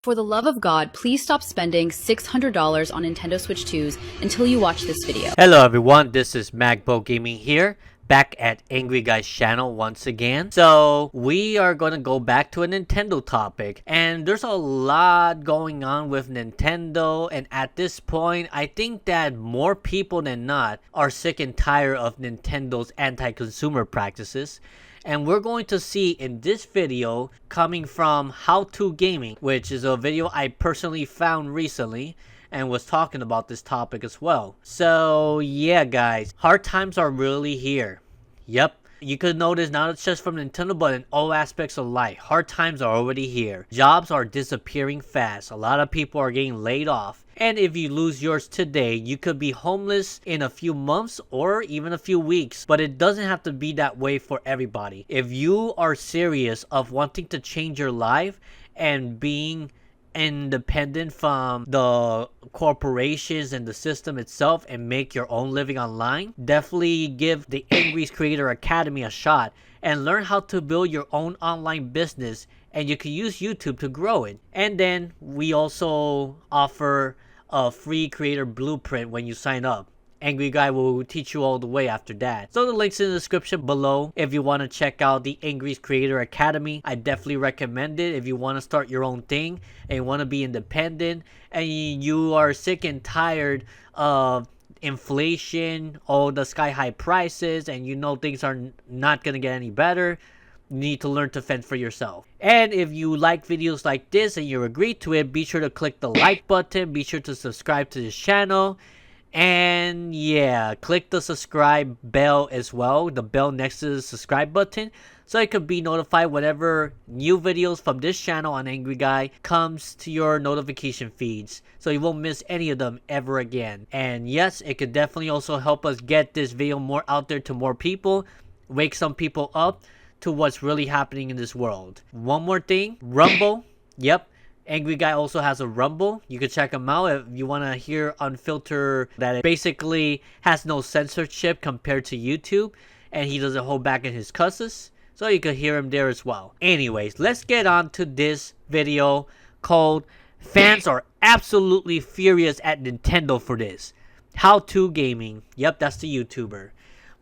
For the love of God, please stop spending $600 on Nintendo Switch 2s until you watch this video. Hello everyone, this is Magbo Gaming here, back at Angry Guy's channel once again. So we are going to go back to a Nintendo topic, and there's a lot going on with Nintendo, and at this point I think that more people than not are sick and tired of Nintendo's anti-consumer practices. And we're going to see in this video, coming from How To Gaming, which is a video I personally found recently and was talking about this topic as well. So yeah guys, hard times are really here. Yep, you could notice not just from Nintendo but in all aspects of life, hard times are already here. Jobs are disappearing fast, a lot of people are getting laid off. And if you lose yours today, you could be homeless in a few months or even a few weeks. But it doesn't have to be that way for everybody. If you are serious of wanting to change your life and being independent from the corporations and the system itself and make your own living online, definitely give the Angry Creator Academy a shot and learn how to build your own online business, and you can use YouTube to grow it. And then we also offer a free creator blueprint when you sign up. Angry Guy will teach you all the way after that. So the link's in the description below if you want to check out the Angry Creator Academy. I definitely recommend it if you want to start your own thing and you want to be independent and you are sick and tired of inflation, all the sky high prices, and you know things are not going to get any better. You need to learn to fend for yourself. And if you like videos like this and you agree to it, be sure to click the like button, be sure to subscribe to this channel, and yeah, click the subscribe bell as well, the bell next to the subscribe button, so you can be notified whenever new videos from this channel on Angry Guy comes to your notification feeds, so you won't miss any of them ever again. And yes, it could definitely also help us get this video more out there to more people, wake some people up to what's really happening in this world. One more thing, Rumble. Yep, Angry Guy also has a Rumble. You can check him out if you want to hear unfiltered, that it basically has no censorship compared to YouTube, and he doesn't hold back in his cusses, so you can hear him there as well. Anyways, let's get on to this video called Fans Are Absolutely Furious at Nintendo for This. How To Gaming. Yep, that's the YouTuber.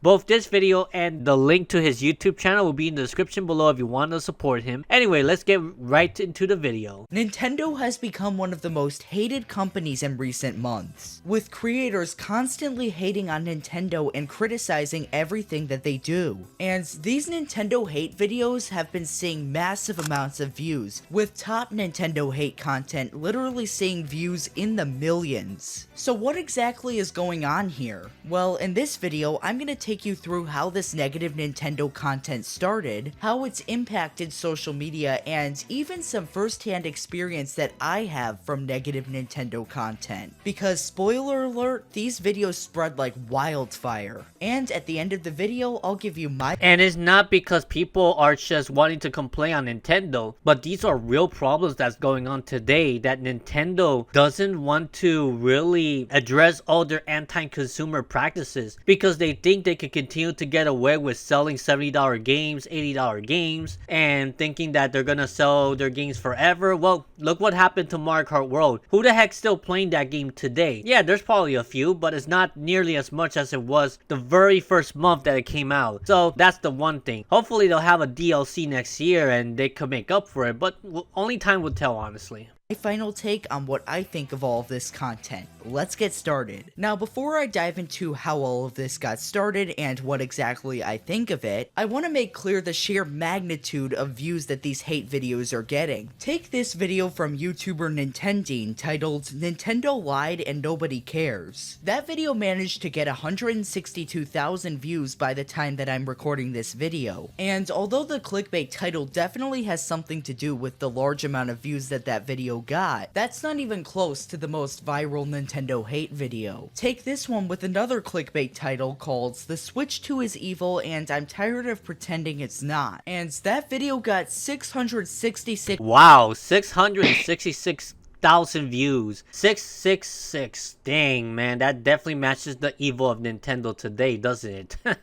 Both this video and the link to his YouTube channel will be in the description below if you want to support him. Anyway, let's get right into the video. Nintendo has become one of the most hated companies in recent months, with creators constantly hating on Nintendo and criticizing everything that they do. And these Nintendo hate videos have been seeing massive amounts of views, with top Nintendo hate content literally seeing views in the millions. So what exactly is going on here? Well, in this video, I'm gonna take you through how this negative Nintendo content started, how it's impacted social media, and even some first-hand experience that I have from negative Nintendo content. Because spoiler alert, these videos spread like wildfire. And at the end of the video, I'll give you my— And it's not because people are just wanting to complain on Nintendo, but these are real problems that's going on today that Nintendo doesn't want to really address all their anti-consumer practices because they think they can continue to get away with selling $70 games, $80 games, and thinking that they're gonna sell their games forever. Well, look what happened to Mario Kart World. Who the heck's still playing that game today? Yeah, there's probably a few, but it's not nearly as much as it was the very first month that it came out. So that's the one thing. Hopefully they'll have a DLC next year and they could make up for it, but only time will tell, honestly. My final take on what I think of all of this content. Let's get started. Now, before I dive into how all of this got started and what exactly I think of it, I want to make clear the sheer magnitude of views that these hate videos are getting. Take this video from YouTuber Nintendine titled "Nintendo Lied and Nobody Cares." That video managed to get 162,000 views by the time that I'm recording this video. And although the clickbait title definitely has something to do with the large amount of views that video got, that's not even close to the most viral Nintendo hate video. Take this one with another clickbait title called "The Switch 2 is evil and I'm tired of pretending it's not." And that video got 666— Wow, 666,000 views. 666. Dang, man, that definitely matches the evil of Nintendo today, doesn't it?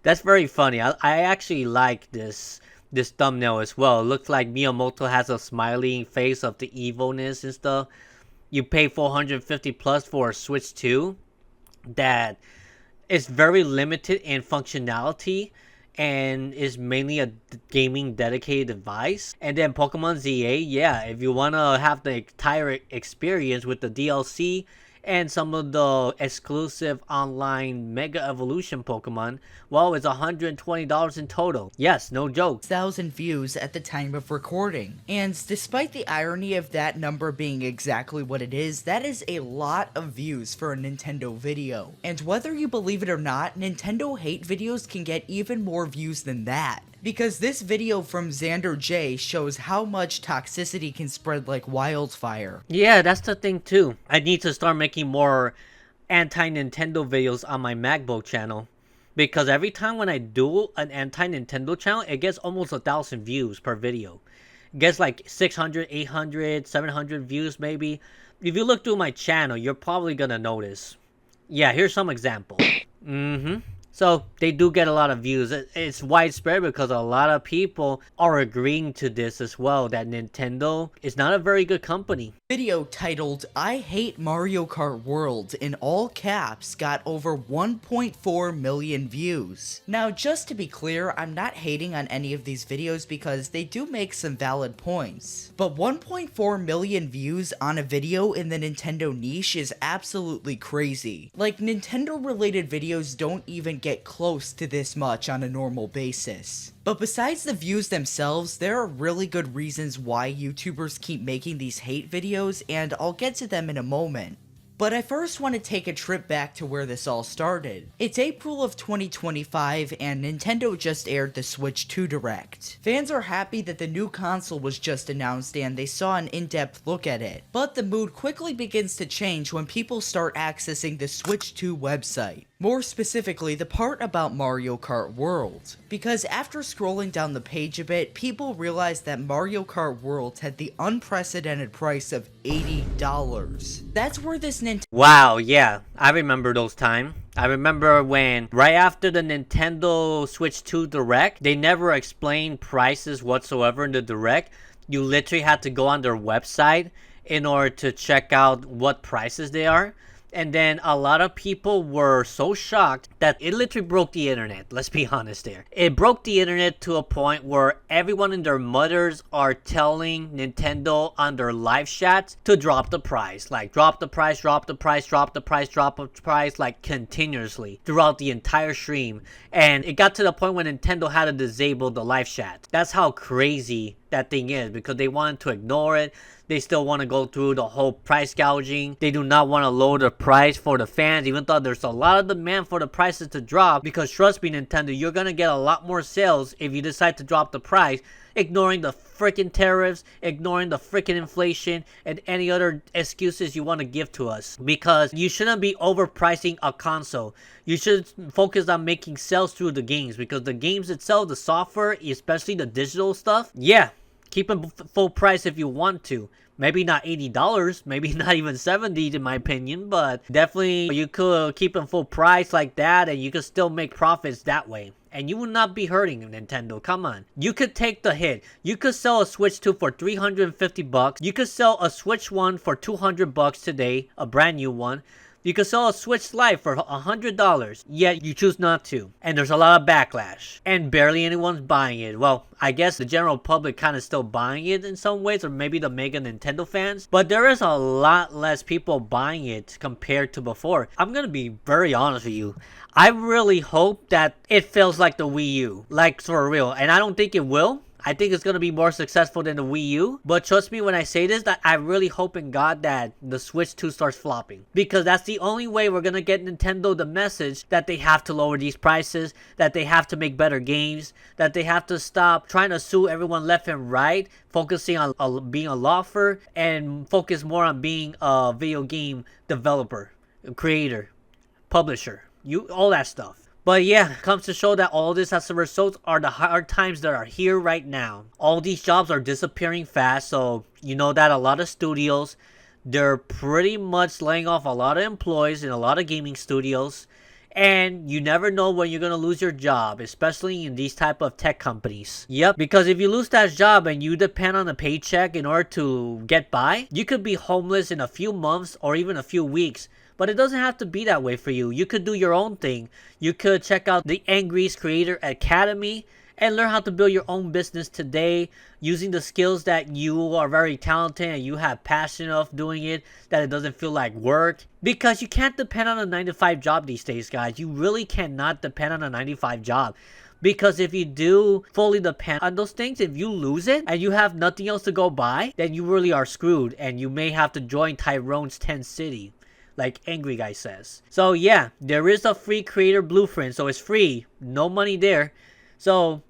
That's very funny. I actually like this this thumbnail as well. It looks like Miyamoto has a smiling face of the evilness and stuff. You pay 450 plus for a Switch 2 that is very limited in functionality and is mainly a gaming dedicated device. And then Pokemon ZA, yeah, if you want to have the entire experience with the DLC and some of the exclusive online Mega Evolution Pokemon, well, it's $120 in total. Yes, no joke. 1,000 views at the time of recording. And despite the irony of that number being exactly what it is, that is a lot of views for a Nintendo video. And whether you believe it or not, Nintendo hate videos can get even more views than that. Because this video from Xander J shows how much toxicity can spread like wildfire. Yeah, that's the thing too. I need to start making more anti-Nintendo videos on my Magbo channel. Because every time when I do an anti-Nintendo channel, it gets almost 1,000 views per video. It gets like 600, 800, 700 views maybe. If you look through my channel, you're probably gonna notice. Yeah, here's some example. So they do get a lot of views. It's widespread because a lot of people are agreeing to this as well, that Nintendo is not a very good company. Video titled I Hate Mario Kart World in all caps got over 1.4 million views. Now just to be clear, I'm not hating on any of these videos because they do make some valid points. But 1.4 million views on a video in the Nintendo niche is absolutely crazy. Like, Nintendo related videos don't even get close to this much on a normal basis. But besides the views themselves, there are really good reasons why YouTubers keep making these hate videos, and I'll get to them in a moment. But I first want to take a trip back to where this all started. It's April of 2025 and Nintendo just aired the Switch 2 Direct. Fans are happy that the new console was just announced and they saw an in-depth look at it. But the mood quickly begins to change when people start accessing the Switch 2 website. More specifically, the part about Mario Kart World. Because after scrolling down the page a bit, people realized that Mario Kart World had the unprecedented price of $80. That's where this Wow, yeah, I remember those times. I remember when, right after the Nintendo Switch 2 Direct, they never explained prices whatsoever in the Direct. You literally had to go on their website in order to check out what prices they are. And then a lot of people were so shocked that it literally broke the internet. Let's be honest there. It broke the internet to a point where everyone and their mothers are telling Nintendo on their live chats to drop the price. Like, drop the price, drop the price, drop the price, drop the price, like continuously throughout the entire stream. And it got to the point when Nintendo had to disable the live chat. That's how crazy that thing is, because they wanted to ignore it. They still want to go through the whole price gouging. They do not want to lower the price for the fans, even though there's a lot of demand for the prices to drop. Because trust me, Nintendo, you're going to get a lot more sales if you decide to drop the price, ignoring the freaking tariffs, ignoring the freaking inflation, and any other excuses you want to give to us. Because you shouldn't be overpricing a console. You should focus on making sales through the games, because the games itself, the software, especially the digital stuff, yeah, keep them full price if you want to. Maybe not $80, maybe not even $70 in my opinion, but definitely you could keep them full price like that and you could still make profits that way. And you will not be hurting Nintendo. Come on. You could take the hit. You could sell a Switch 2 for $350. You could sell a Switch 1 for $200 today, a brand new one. You could sell a Switch Lite for $100, yet you choose not to. And there's a lot of backlash. And barely anyone's buying it. Well, I guess the general public kind of still buying it in some ways, or maybe the mega Nintendo fans. But there is a lot less people buying it compared to before. I'm gonna be very honest with you. I really hope that it feels like the Wii U. Like, for real. And I don't think it will. I think it's going to be more successful than the Wii U. But trust me when I say this, that I really hope in God that the Switch 2 starts flopping. Because that's the only way we're going to get Nintendo the message that they have to lower these prices, that they have to make better games, that they have to stop trying to sue everyone left and right, focusing on being a law firm, and focus more on being a video game developer, creator, publisher, all that stuff. But yeah, it comes to show that all this as a result are the hard times that are here right now. All these jobs are disappearing fast, so you know that a lot of studios, they're pretty much laying off a lot of employees in a lot of gaming studios. And you never know when you're gonna lose your job, especially in these type of tech companies. Yep, because if you lose that job and you depend on a paycheck in order to get by, you could be homeless in a few months or even a few weeks. But it doesn't have to be that way for you. You could do your own thing. You could check out the Angry's Creator Academy and learn how to build your own business today using the skills that you are very talented and you have passion of doing it, that it doesn't feel like work. Because you can't depend on a 9-to-5 job these days, guys. You really cannot depend on a 9-to-5 job. Because if you do fully depend on those things, if you lose it and you have nothing else to go by, then you really are screwed and you may have to join Tyrone's 10 City, like Angry Guy says. So yeah, there is a free creator blueprint, so it's free, no money there. So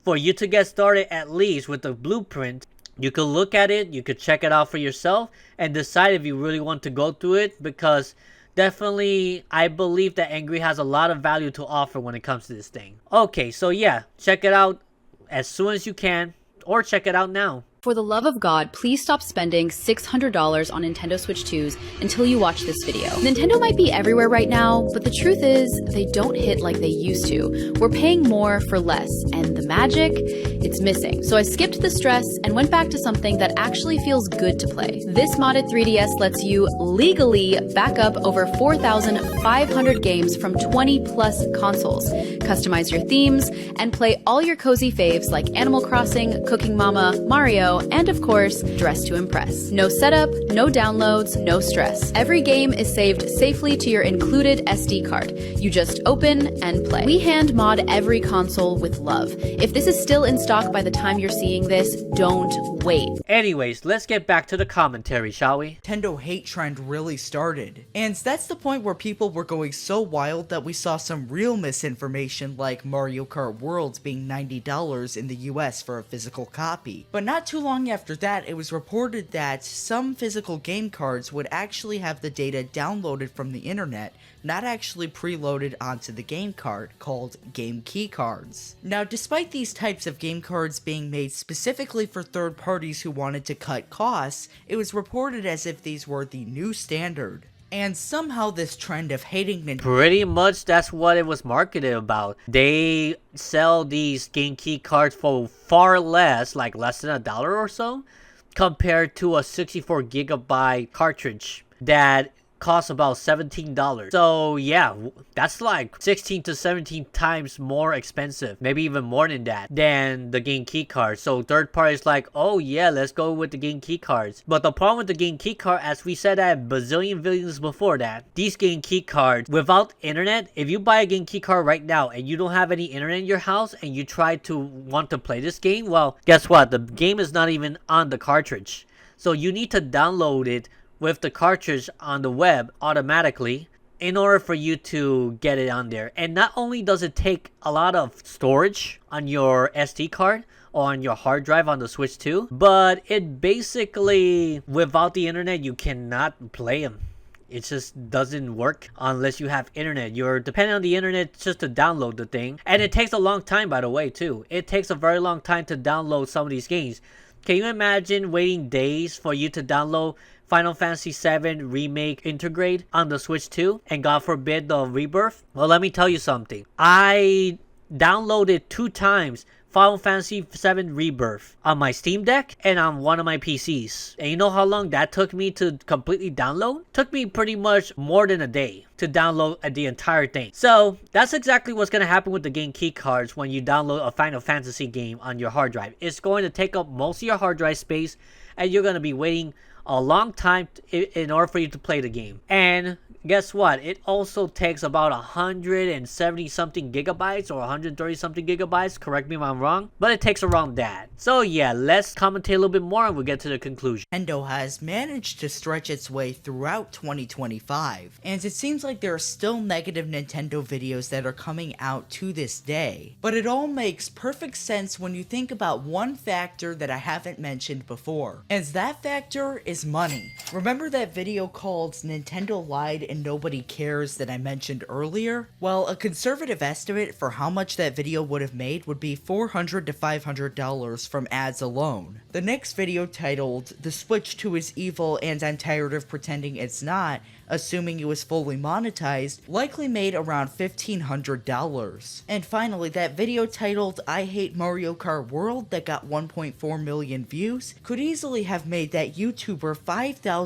for you to get started at least with the blueprint, you could look at it, you could check it out for yourself and decide if you really want to go through it, because definitely I believe that Angry has a lot of value to offer when it comes to this thing. Okay, so yeah, check it out as soon as you can, or check it out now. For the love of God, please stop spending $600 on Nintendo Switch 2s until you watch this video. Nintendo might be everywhere right now, but the truth is, they don't hit like they used to. We're paying more for less, and the magic, it's missing. So I skipped the stress and went back to something that actually feels good to play. This modded 3DS lets you legally back up over 4,500 games from 20 plus consoles, customize your themes, and play all your cozy faves like Animal Crossing, Cooking Mama, Mario, and of course, Dress to Impress. No setup, no downloads, no stress. Every game is saved safely to your included SD card. You just open and play. We hand mod every console with love. If this is still in stock by the time you're seeing this, don't wait. Anyways, let's get back to the commentary, shall we? Nintendo hate trend really started. And that's the point where people were going so wild that we saw some real misinformation like Mario Kart Worlds being $90 in the US for a physical copy. But not too long after that, it was reported that some physical game cards would actually have the data downloaded from the internet, not actually preloaded onto the game card, called game key cards. Now, despite these types of game cards being made specifically for third parties who wanted to cut costs, it was reported as if these were the new standard. And somehow this trend of hating Nintendo... Pretty much that's what it was marketed about. They sell these game key cards for far less, like less than $1 or so, compared to a 64 gigabyte cartridge that costs about $17. So yeah, that's like 16 to 17 times more expensive, maybe even more than that, than the game key card. So third parties like, oh yeah, let's go with the game key cards. But the problem with the game key card, as we said at bazillion videos before that, these game key cards without internet, if you buy a game key card right now and you don't have any internet in your house and you try to want to play this game, well, guess what? The game is not even on the cartridge. So you need to download it with the cartridge on the web automatically in order for you to get it on there. And not only does it take a lot of storage on your SD card or on your hard drive on the Switch 2, but it basically, without the internet, you cannot play them. It just doesn't work unless you have internet. You're depending on the internet just to download the thing. And it takes a long time, by the way, too. It takes a very long time to download some of these games. Can you imagine waiting days for you to download Final Fantasy VII Remake Intergrade on the Switch 2, and God forbid the Rebirth? Well, let me tell you something. I downloaded 2 times Final Fantasy VII Rebirth on my Steam Deck and on one of my PCs. And you know how long that took me to completely download? Took me pretty much more than a day to download the entire thing. So that's exactly what's going to happen with the game key cards when you download a Final Fantasy game on your hard drive. It's going to take up most of your hard drive space, and you're going to be waiting a long time in order for you to play the game. And guess what? It also takes about 170 something gigabytes or 130 something gigabytes. Correct me if I'm wrong, but it takes around that. So yeah, let's commentate a little bit more and we'll get to the conclusion. Nintendo has managed to stretch its way throughout 2025, and it seems like there are still negative Nintendo videos that are coming out to this day. But it all makes perfect sense when you think about one factor that I haven't mentioned before, and that factor is money. Remember that video called Nintendo Lied and Nobody Cares that I mentioned earlier? Well, a conservative estimate for how much that video would have made would be $400 to $500 from ads alone. The next video, titled The Switch 2 is Evil and I'm Tired of Pretending It's Not, assuming it was fully monetized, likely made around $1,500. And finally, that video titled I Hate Mario Kart World that got 1.4 million views could easily have made that YouTuber $5,000.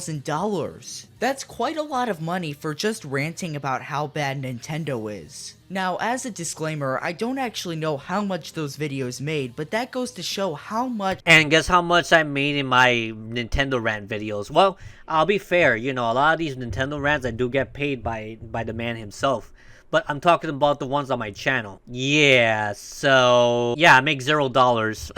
That's quite a lot of money for just ranting about how bad Nintendo is. Now, as a disclaimer, I don't actually know how much those videos made, but that goes to show how much. And guess how much I made in my Nintendo rant videos? Well, I'll be fair, you know, a lot of these Nintendo rants I do get paid by the man himself. But I'm talking about the ones on my channel. Yeah, so yeah, I make $0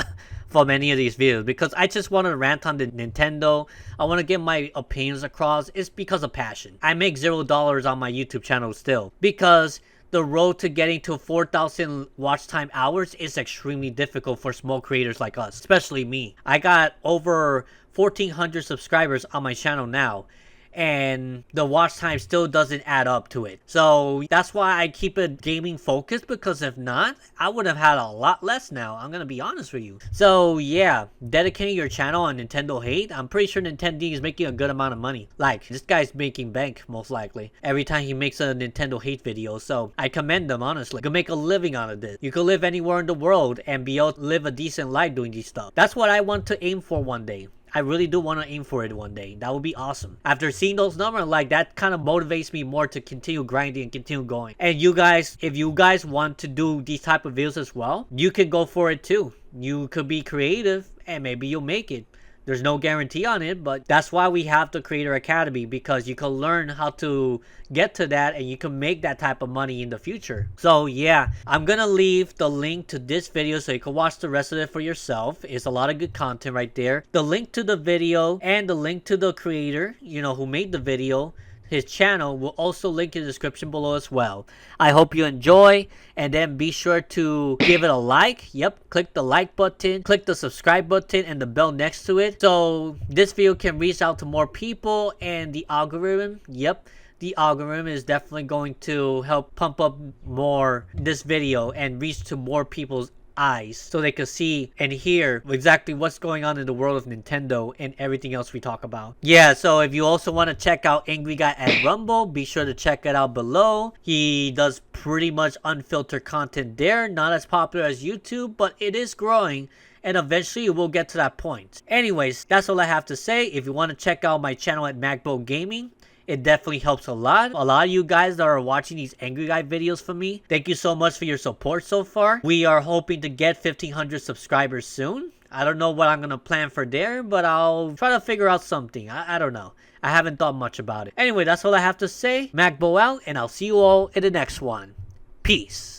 from any of these videos because I just want to rant on the Nintendo. I want to get my opinions across. It's because of passion. I make $0 on my YouTube channel still because the road to getting to 4,000 watch time hours is extremely difficult for small creators like us, especially me. I got over 1,400 subscribers on my channel now, and the watch time still doesn't add up to it. So that's why I keep it gaming focused, because if not, I would have had a lot less now. I'm gonna be honest with you. So yeah, dedicating your channel on Nintendo hate, I'm pretty sure Nintendo is making a good amount of money. Like, this guy's making bank most likely every time he makes a Nintendo hate video. So I commend them, honestly. You can make a living out of this. You can live anywhere in the world and be able to live a decent life doing these stuff. That's what I want to aim for one day. I really do want to aim for it one day. That would be awesome. After seeing those numbers, like, that kind of motivates me more to continue grinding and continue going. And you guys, if you guys want to do these type of videos as well, you can go for it too. You could be creative and maybe you'll make it. There's no guarantee on it, but that's why we have the Creator Academy, because you can learn how to get to that and you can make that type of money in the future. So yeah, I'm gonna leave the link to this video so you can watch the rest of it for yourself. It's a lot of good content right there. The link to the video and the link to the creator, you know, who made the video, his channel, will also link in the description below as well. I hope you enjoy, and then be sure to give it a like. Yep, click the like button, click the subscribe button and the bell next to it, so this video can reach out to more people. And the algorithm, yep, the algorithm is definitely going to help pump up more this video and reach to more people's eyes so they can see and hear exactly what's going on in the world of Nintendo and everything else we talk about. Yeah, so if you also want to check out Angry Guy at Rumble, be sure to check it out below. He does pretty much unfiltered content there. Not as popular as YouTube, but it is growing, and eventually it will get to that point. Anyways, that's all I have to say. If you want to check out my channel at Magbo Gaming, it definitely helps a lot. A lot of you guys that are watching these Angry Guy videos for me, thank you so much for your support so far. We are hoping to get 1,500 subscribers soon. I don't know what I'm going to plan for there, but I'll try to figure out something. I don't know. I haven't thought much about it. Anyway, that's all I have to say. Magbo out, and I'll see you all in the next one. Peace.